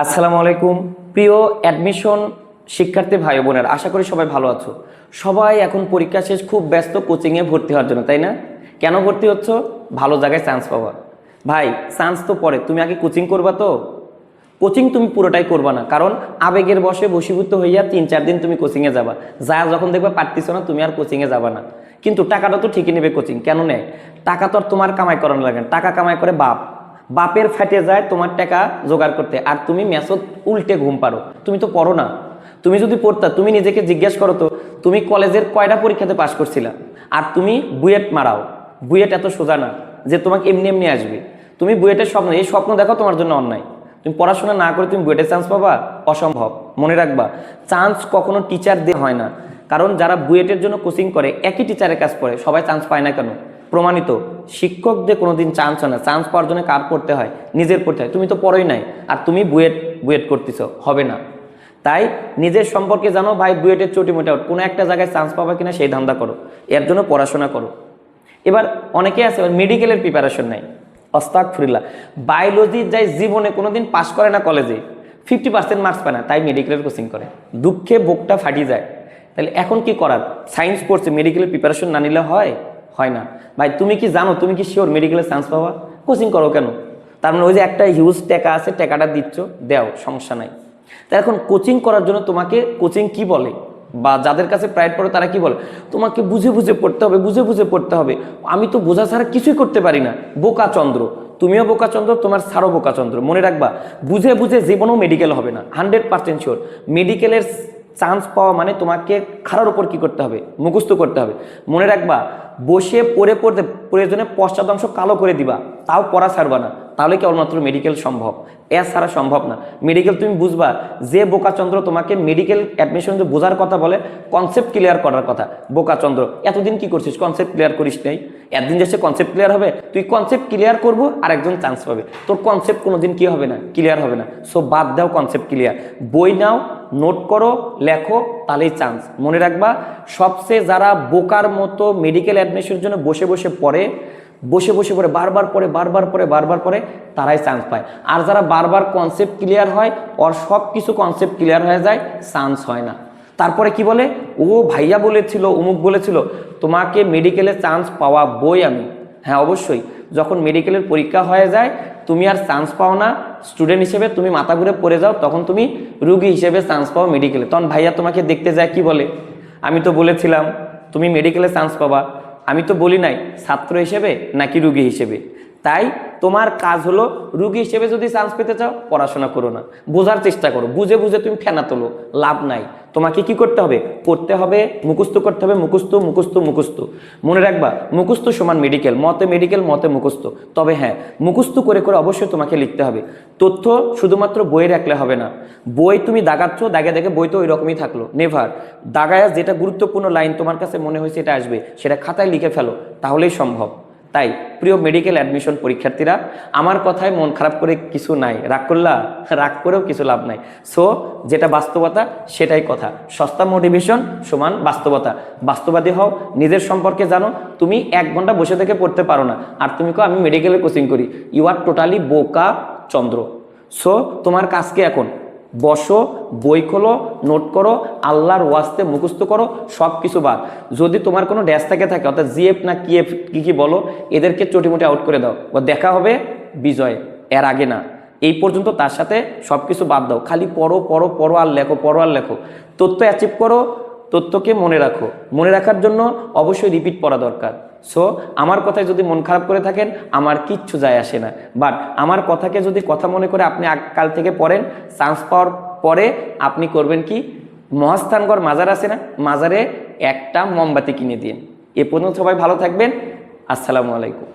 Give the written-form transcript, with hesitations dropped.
আসসালামু আলাইকুম প্রিয় অ্যাডমিশন শিক্ষার্থী ভাই বোনের, আশা করি সবাই ভালো আছো। সবাই এখন পরীক্ষা শেষ, খুব ব্যস্ত কোচিংয়ে ভর্তি হওয়ার জন্য, তাই না? কেন ভর্তি হচ্ছ? ভালো জায়গায় চান্স পাওয়া। ভাই চান্স তো পরে, তুমি আগে কোচিং করবা তো। কোচিং তুমি পুরোটাই করবা না, কারণ আবেগের বশে বশীভূত হইয়া 3-4 দিন তুমি কোচিংয়ে যাবা, যখন দেখবা পারতেছো না তুমি আর কোচিংয়ে যাবা না। কিন্তু টাকাটা তো ঠিকই নেবে কোচিং, কেন নেয়? টাকা তো আর তোমার কামাই করানো লাগে না, টাকা কামাই করে বাপের ফাটে যায় তোমার টাকা জোগাড় করতে, আর তুমি মেসত উল্টে ঘুম পারো। তুমি তো পড়ো না। তুমি যদি পড়তা, তুমি নিজেকে জিজ্ঞেস করো তো, তুমি কলেজের কয়টা পরীক্ষাতে পাশ করছিলা? আর তুমি বুয়েট মারাও। বুয়েট এত সোজা না যে তোমাকে এমনি এমনি আসবে। তুমি বুয়েটের স্বপ্ন, এই স্বপ্ন দেখো তোমার জন্য অন্যায়। তুমি পড়াশোনা না করে তুমি বুয়েটের চান্স পাবা? অসম্ভব। মনে রাখবা, চান্স কখনো টিচার দিয়ে হয় না। কারণ যারা বুয়েটের জন্য কোচিং করে, একই টিচারের কাজ পড়ে, সবাই চান্স পায় না কেন? প্রমাণিত। শিক্ষকদের কোনোদিন চান্স হয় না। চান্স পাওয়ার জন্য কার পড়তে হয়? নিজের পড়তে হয়। তুমি তো পড়োই নাই, আর তুমি বুয়েট করতেছ, হবে না। তাই নিজের সম্পর্কে জানো ভাই, বুয়েটের চটি মোটা কোনো একটা জায়গায় চান্স পাবা কিনা সেই ধান্দা করো, এর জন্য পড়াশোনা করো। এবার অনেকে আছে মেডিকেলের প্রিপারেশন নেয়, আস্তাগফিরুল্লাহ। বায়োলজি যাই জীবনে কোনোদিন পাশ করে না, কলেজে 50% মার্কস পায় না, তাই মেডিকেলের কোচিং করে। দুঃখে বুকটা ফাটি যায়। তাহলে এখন কি করার? সায়েন্স পড়ছে, মেডিকেলের প্রিপারেশন না নিলে হয়? হয় না। ভাই তুমি কি জানো, তুমি কি শিওর মেডিকেলের চান্স পাবা? কোচিং করো কেন? তার মানে ওই যে একটা হিউজ টাকা আছে, টাকাটা দিচ্ছ, দেও, সমস্যা নাই। তা এখন কোচিং করার জন্য তোমাকে কোচিং কি বলে, বা যাদের কাছে প্রাইড পড়ে তারা কি বলে? তোমাকে বুঝে বুঝে পড়তে হবে, বুঝে বুঝে পড়তে হবে। আমি তো বোঝা ছাড়া কিছুই করতে পারি না। বোকা চন্দ্র, তুমিও বোকা চন্দ্র, তোমার স্যারও বোকা চন্দ্র। মনে রাখবা, বুঝে বুঝে জীবনেও মেডিকেল হবে না, 100% শিওর। মেডিকেলের চান্স পাওয়া মানে তোমাকে খাড়ার উপর কি করতে হবে? মুখস্থ করতে হবে। মনে রাখবা, বসে পড়ে পড়তে প্রয়োজনে পশ্চাদাংশ কালো করে দিবা, তাও পড়া ছাড়বা না, তাহলে কেবলমাত্র মেডিকেল সম্ভব, ছাড়া সম্ভব না। মেডিকেল তুমি বুঝবা, যে বোকাচন্দ্র তোমাকে মেডিকেল অ্যাডমিশন যে বোঝার কথা বলে, কনসেপ্ট ক্লিয়ার করার কথা, বোকাচন্দ্র এতদিন কি করছিস? কনসেপ্ট ক্লিয়ার করিস নাই। একদিন যে কনসেপ্ট ক্লিয়ার হবে, তুই কনসেপ্ট ক্লিয়ার করবো আর একজন চান্স পাবে, তোর কনসেপ্ট কোনোদিন কি হবে না? ক্লিয়ার হবে না। সো বাদ দাও কনসেপ্ট ক্লিয়ার, বই নাও, নোট করো, লেখো, তাহলেই চান্স। মনে রাখবা, সবচেয়ে যারা বোকার মতো মেডিকেল অ্যাডমিশনের জন্য বসে বসে পড়ে, বারবার পরে তারাই চান্স পায়। আর যারা বারবার কনসেপ্ট ক্লিয়ার হয়, ওর সব কিছু কনসেপ্ট ক্লিয়ার হয়ে যায়, চান্স হয় না। তারপরে কি বলে, ও ভাইয়া বলেছিল, অমুক বলেছিল, তোমাকে মেডিকেলে চান্স পাওয়া বই আমি। হ্যাঁ অবশ্যই, যখন মেডিকেলের পরীক্ষা হয়ে যায়, তুমি আর চান্স পাও না স্টুডেন্ট হিসেবে, তুমি মাথা ঘুরে পড়ে যাও, তখন তুমি রুগী হিসেবে চান্স পাও মেডিকেলে। তখন ভাইয়া তোমাকে দেখতে যায়, কি বলে? আমি তো বলেছিলাম তুমি মেডিকেলে চান্স পাবা। আমি তো বলি নাই ছাত্র হিসেবে নাকি রুগী হিসেবে। তাই তোমার কাজ হলো, রুগী হিসেবে যদি চান্স পেতে চাও, পড়াশোনা করো না, বোঝার চেষ্টা করো। বুঝে বুঝে তুমি ফেনা তোলো, লাভ নাই। তোমাকে কি করতে হবে? পড়তে হবে, মুখস্থ করতে হবে, মুখস্থ। মনে রাখবা, মুখস্থ সমান মেডিকেল, মতে মেডিকেল, মতে মুখস্থ। তবে হ্যাঁ, মুখস্থ করে করে অবশ্যই তোমাকে লিখতে হবে। তথ্য শুধুমাত্র বইয়ে রাখলে হবে না। বই তুমি দাগাচ্ছ, দাগে বই তো ওই রকমই থাকলো, নেভার। দাগায় যেটা গুরুত্বপূর্ণ লাইন তোমার কাছে মনে হয়েছে এটা আসবে, সেটা খাতায় লিখে ফেলো, তাহলেই সম্ভব। তাই প্রিয় মেডিকেল অ্যাডমিশন পরীক্ষার্থীরা, আমার কথায় মন খারাপ করে কিছু নাই, রাগ করেও কিছু লাভ নাই। সো যেটা বাস্তবতা সেটাই কথা। সস্তা মোটিভেশন সমান বাস্তবতা। বাস্তবাদী হও, নিজের সম্পর্কে জানো। তুমি 1 ঘন্টা বসে থেকে পড়তে পারো না, আর তুমি কো আমি মেডিকেলে কোচিং করি, ইউ আর টোটালি বোকা চন্দ্র। সো তোমার কাজকে এখন বসো, বই খোলো, নোট করো, আল্লাহর ওয়াস্তে মুখস্থ করো, সব কিছু বাদ। যদি তোমার কোনো ড্যাশ থাকে, অর্থাৎ জিএফ না কিএফ কি বলো, এদেরকে চটিমুটি আউট করে দাও। দেখা হবে বিজয়, এর আগে না। এই পর্যন্ত তার সাথে সব কিছু বাদ দাও, খালি পড়ো আর লেখো। তথ্য অ্যাচিভ করো, তথ্যকে মনে রাখো। মনে রাখার জন্য অবশ্যই রিপিট পড়া দরকার। সো আমার কথায় যদি মন খারাপ করে থাকেন, আমার কিচ্ছু যায় আসে না। বাট আমার কথাকে যদি কথা মনে করে আপনি কাল থেকে পড়েন, চান্স পাওয়ার পরে আপনি করবেন কি, মহাস্থানগড় মাজার আছে না, মাজারে একটা মোমবাতি কিনে দিন। এ পর্যন্ত সবাই ভালো থাকবেন। আসসালামু আলাইকুম।